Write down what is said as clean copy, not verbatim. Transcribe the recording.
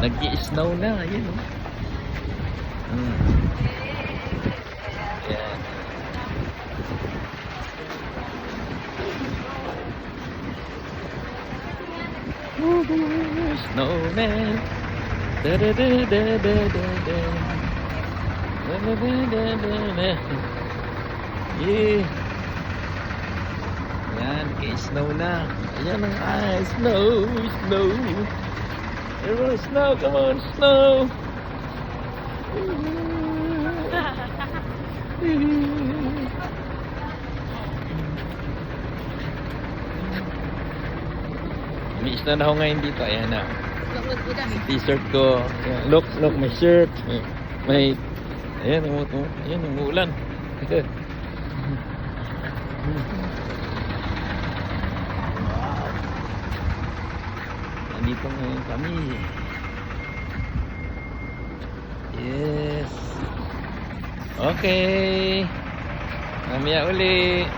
Nag-i-snow na. Ayan, oh. Ayan. Snowman. Da-da-da-da-da-da-da. Da-da-da-da-da-da. Yeah. Ayan, snow na. Ayan ang snow, snow. Everyone, snow, come on, snow. Miss na ako ngayon dito. Ayan na. T-shirt ko. Ayan. Look, my shirt. May, ayan, ayan, umuulan. Nandito ngayon kami. Yes. Okay. Mamaya uli.